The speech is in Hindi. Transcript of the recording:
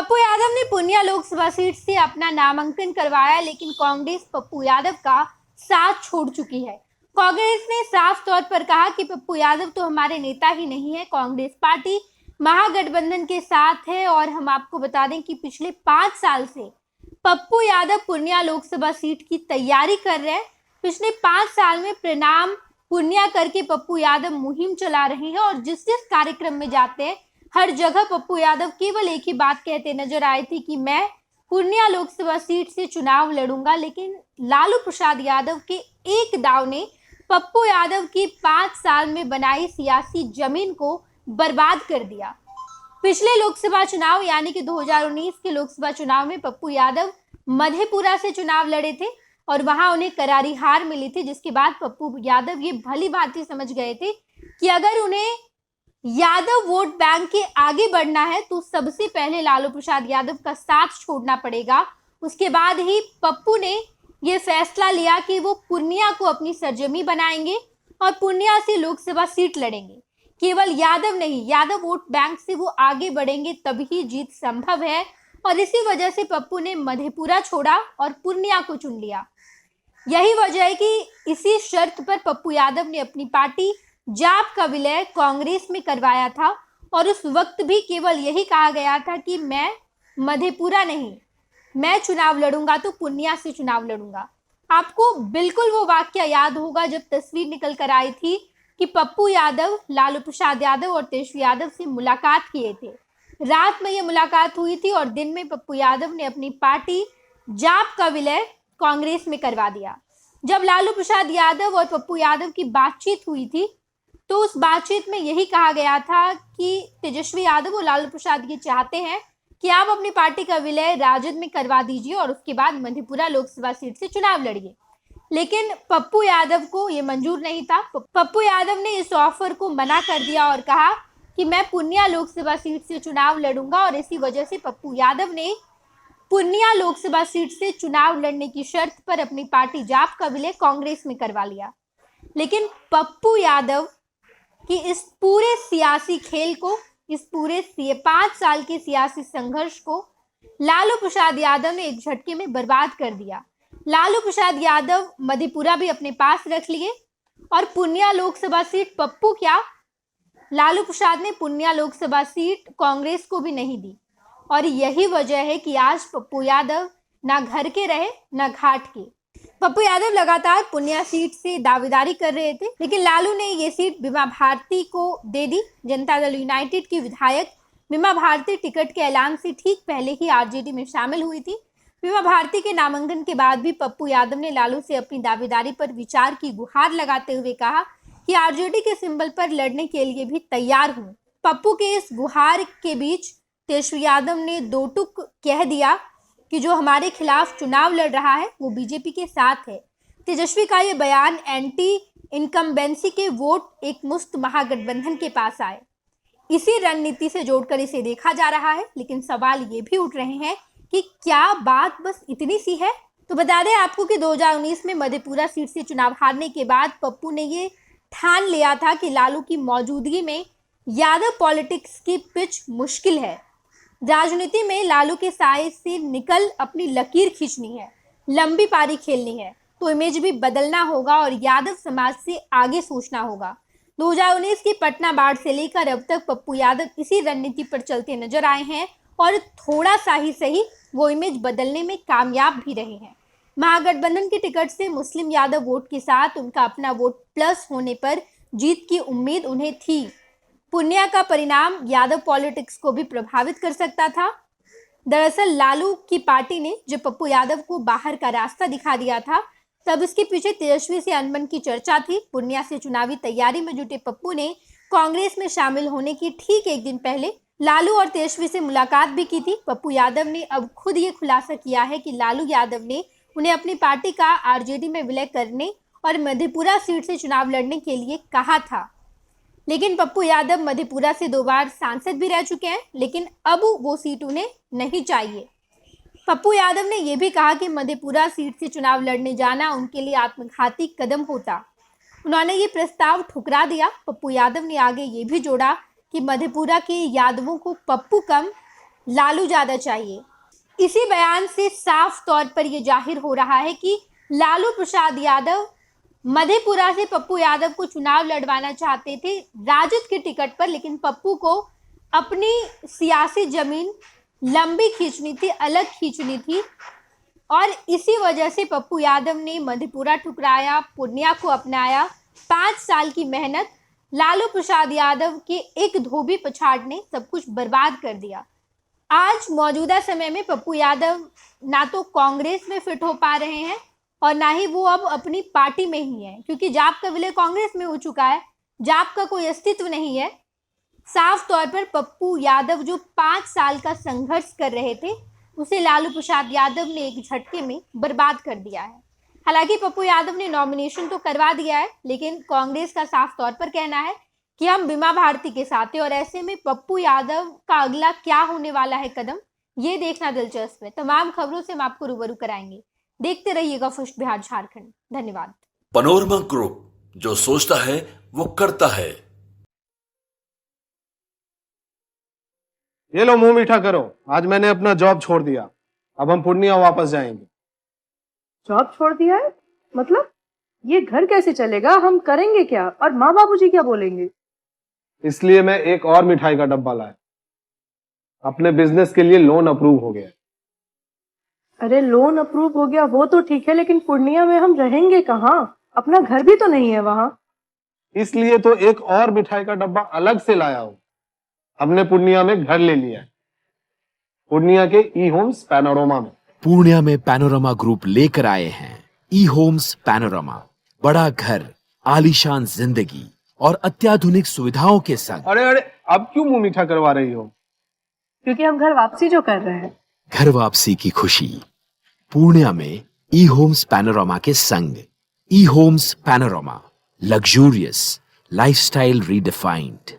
पप्पू यादव ने पूर्णिया लोकसभा सीट से अपना नामांकन करवाया, लेकिन कांग्रेस पप्पू यादव का साथ छोड़ चुकी है। कांग्रेस ने साफ तौर पर कहा कि पप्पू यादव तो हमारे नेता ही नहीं है, कांग्रेस पार्टी महागठबंधन के साथ है। और हम आपको बता दें कि पिछले 5 साल से पप्पू यादव पूर्णिया लोकसभा सीट की तैयारी कर रहे हैं। पिछले 5 साल में प्रणाम पूर्णिया करके पप्पू यादव मुहिम चला रहे हैं और जिस जिस कार्यक्रम में जाते हैं हर जगह पप्पू यादव केवल एक ही बात कहते नजर आए थे कि मैं पूर्णिया लोकसभा सीट से चुनाव लड़ूंगा। लेकिन लालू प्रसाद यादव के एक दाव ने पप्पू यादव की 5 साल में बनाई सियासी जमीन को बर्बाद कर दिया। पिछले लोकसभा चुनाव यानी कि 2019 के लोकसभा चुनाव में पप्पू यादव मधेपुरा से चुनाव लड़े थे और वहां उन्हें करारी हार मिली थी, जिसके बाद पप्पू यादव ये भली भांति समझ गए थे कि अगर उन्हें यादव वोट बैंक के आगे बढ़ना है तो सबसे पहले लालू प्रसाद यादव का साथ छोड़ना पड़ेगा। उसके बाद ही पप्पू ने यह फैसला लिया कि वो पूर्णिया को अपनी सरजमी बनाएंगे और पूर्णिया से लोकसभा सीट लड़ेंगे। केवल यादव नहीं, यादव वोट बैंक से वो आगे बढ़ेंगे तभी जीत संभव है। और इसी वजह से पप्पू ने मधेपुरा छोड़ा और पूर्णिया को चुन लिया। यही वजह है कि इसी शर्त पर पप्पू यादव ने अपनी पार्टी जाप का विलय कांग्रेस में करवाया था और उस वक्त भी केवल यही कहा गया था कि मैं मधेपुरा नहीं, मैं चुनाव लड़ूंगा तो पूर्णिया से चुनाव लड़ूंगा। आपको बिल्कुल वो वाक्य याद होगा जब तस्वीर निकल कर आई थी कि पप्पू यादव लालू प्रसाद यादव और तेजस्वी यादव से मुलाकात किए थे। रात में ये मुलाकात हुई थी और दिन में पप्पू यादव ने अपनी पार्टी जाप का विलय कांग्रेस में करवा दिया। जब लालू प्रसाद यादव और पप्पू यादव की बातचीत हुई थी तो उस बातचीत में यही कहा गया था कि तेजस्वी यादव और लालू प्रसाद ये चाहते हैं कि आप अपनी पार्टी का विलय राजद में करवा दीजिए और उसके बाद मधेपुरा लोकसभा सीट से चुनाव लड़िए। लेकिन पप्पू यादव को ये मंजूर नहीं था। पप्पू यादव ने इस ऑफर को मना कर दिया और कहा कि मैं पूर्णिया लोकसभा सीट से चुनाव लड़ूंगा। और इसी वजह से पप्पू यादव ने पूर्णिया लोकसभा सीट से चुनाव लड़ने की शर्त पर अपनी पार्टी जाप का विलय कांग्रेस में करवा लिया। लेकिन पप्पू यादव कि इस पूरे सियासी खेल को, इस पूरे 5 साल के सियासी संघर्ष को लालू प्रसाद यादव ने एक झटके में बर्बाद कर दिया। लालू प्रसाद यादव मधेपुरा भी अपने पास रख लिए और पूर्णिया लोकसभा सीट पप्पू क्या, लालू प्रसाद ने पूर्णिया लोकसभा सीट कांग्रेस को भी नहीं दी। और यही वजह है कि आज पप्पू यादव ना घर के रहे ना घाट के। पप्पू यादव लगातार पूर्णिया सीट से दावेदारी कर रहे थे, लेकिन लालू ने ये सीट बीमा भारती को दे दी। जनता दल यूनाइटेड की विधायक बीमा भारती टिकट के ऐलान से ठीक पहले ही आरजेडी में शामिल हुई थी। बीमा भारती के नामांकन के बाद भी पप्पू यादव ने लालू से अपनी दावेदारी पर विचार की गुहार लगाते हुए कहा कि आरजेडी के सिंबल पर लड़ने के लिए भी तैयार हूँ। पप्पू के इस गुहार के बीच तेजस्वी यादव ने दो टूक कह दिया कि जो हमारे खिलाफ चुनाव लड़ रहा है वो बीजेपी के साथ है। तेजस्वी का ये बयान एंटी इनकम्बेंसी के वोट एक मुस्त महागठबंधन के पास आए, इसी रणनीति से जोड़कर इसे देखा जा रहा है। लेकिन सवाल ये भी उठ रहे हैं कि क्या बात बस इतनी सी है। तो बता दें आपको कि 2019 में मधेपुरा सीट से चुनाव हारने के बाद पप्पू ने ये ठान लिया था कि लालू की मौजूदगी में यादव पॉलिटिक्स की पिच मुश्किल है। राजनीति में लालू के साए से निकल अपनी लकीर खींचनी है, लंबी पारी खेलनी है, तो इमेज भी बदलना होगा और यादव समाज से आगे सोचना होगा। 2019 की पटना बाढ़ से लेकर अब तक पप्पू यादव इसी रणनीति पर चलते नजर आए हैं और थोड़ा सा ही सही वो इमेज बदलने में कामयाब भी रहे हैं। महागठबंधन की टिकट से मुस्लिम यादव वोट के साथ उनका अपना वोट प्लस होने पर जीत की उम्मीद उन्हें थी। पूर्णिया का परिणाम यादव पॉलिटिक्स को भी प्रभावित कर सकता था। दरअसल लालू की पार्टी ने जब पप्पू यादव को बाहर का रास्ता दिखा दिया था तब इसके पीछे तेजस्वी से अनबन की चर्चा थी। पूर्णिया से चुनावी तैयारी में जुटे पप्पू ने कांग्रेस में शामिल होने की ठीक एक दिन पहले लालू और तेजस्वी से मुलाकात भी की थी। पप्पू यादव ने अब खुद ये खुलासा किया है कि लालू यादव ने उन्हें अपनी पार्टी का आरजेडी में विलय करने और मधेपुरा सीट से चुनाव लड़ने के लिए कहा था। लेकिन पप्पू यादव मधेपुरा से 2 बार सांसद भी रह चुके हैं, लेकिन अब वो सीट उन्हें नहीं चाहिए। पप्पू यादव ने यह भी कहा कि मधेपुरा सीट से चुनाव लड़ने जाना उनके लिए आत्मघाती कदम होता। उन्होंने ये प्रस्ताव ठुकरा दिया। पप्पू यादव ने आगे ये भी जोड़ा कि मधेपुरा के यादवों को पप्पू कम लालू ज्यादा चाहिए। इसी बयान से साफ तौर पर यह जाहिर हो रहा है कि लालू प्रसाद यादव मधेपुरा से पप्पू यादव को चुनाव लड़वाना चाहते थे राजद के टिकट पर, लेकिन पप्पू को अपनी सियासी जमीन लंबी खींचनी थी, अलग खींचनी थी, और इसी वजह से पप्पू यादव ने मधेपुरा ठुकराया, पूर्णिया को अपनाया। 5 साल की मेहनत, लालू प्रसाद यादव के एक धोबी पछाड़ ने सब कुछ बर्बाद कर दिया। आज मौजूदा समय में पप्पू यादव ना तो कांग्रेस में फिट हो पा रहे हैं और ना ही वो अब अपनी पार्टी में ही है, क्योंकि जाप का विलय कांग्रेस में हो चुका है, जाप का कोई अस्तित्व नहीं है। साफ तौर पर पप्पू यादव जो 5 साल का संघर्ष कर रहे थे उसे लालू प्रसाद यादव ने एक झटके में बर्बाद कर दिया है। हालांकि पप्पू यादव ने नॉमिनेशन तो करवा दिया है, लेकिन कांग्रेस का साफ तौर पर कहना है कि हम बीमा भारती के साथ हैं, और ऐसे में पप्पू यादव का अगला क्या होने वाला है कदम, ये देखना दिलचस्प है। तमाम खबरों से हम आपको रूबरू कराएंगे। देखते रहिएगा फर्स्ट बिहार झारखंड। धन्यवाद। पैनोरमा ग्रुप, जो सोचता है वो करता है। ये लो मुंह मीठा करो, आज मैंने अपना जॉब छोड़ दिया, अब हम पूर्णिया वापस जाएंगे। जॉब छोड़ दिया है? मतलब ये घर कैसे चलेगा? हम करेंगे क्या? और माँ बाबूजी क्या बोलेंगे? इसलिए मैं एक और मिठाई का डब्बा लाया। अपने बिजनेस के लिए लोन अप्रूव हो गया। अरे लोन अप्रूव हो गया वो तो ठीक है, लेकिन पूर्णिया में हम रहेंगे कहाँ? अपना घर भी तो नहीं है वहाँ। इसलिए तो एक और मिठाई का डब्बा अलग से लाया हूँ। हमने पूर्णिया में घर ले लिया है, पूर्णिया के ई होम्स पैनोरमा में। पूर्णिया में पैनोरमा ग्रुप लेकर आए हैं ई होम्स पैनोरमा। बड़ा घर, आलीशान जिंदगी और अत्याधुनिक सुविधाओं के संग। अरे अरे, अब क्यों मुंह मीठा करवा रही हो? क्योंकि हम घर वापसी जो कर रहे हैं। घर वापसी की खुशी पूर्णिया में ई होम्स पैनोरमा के संग। E homes panorama, luxurious lifestyle redefined.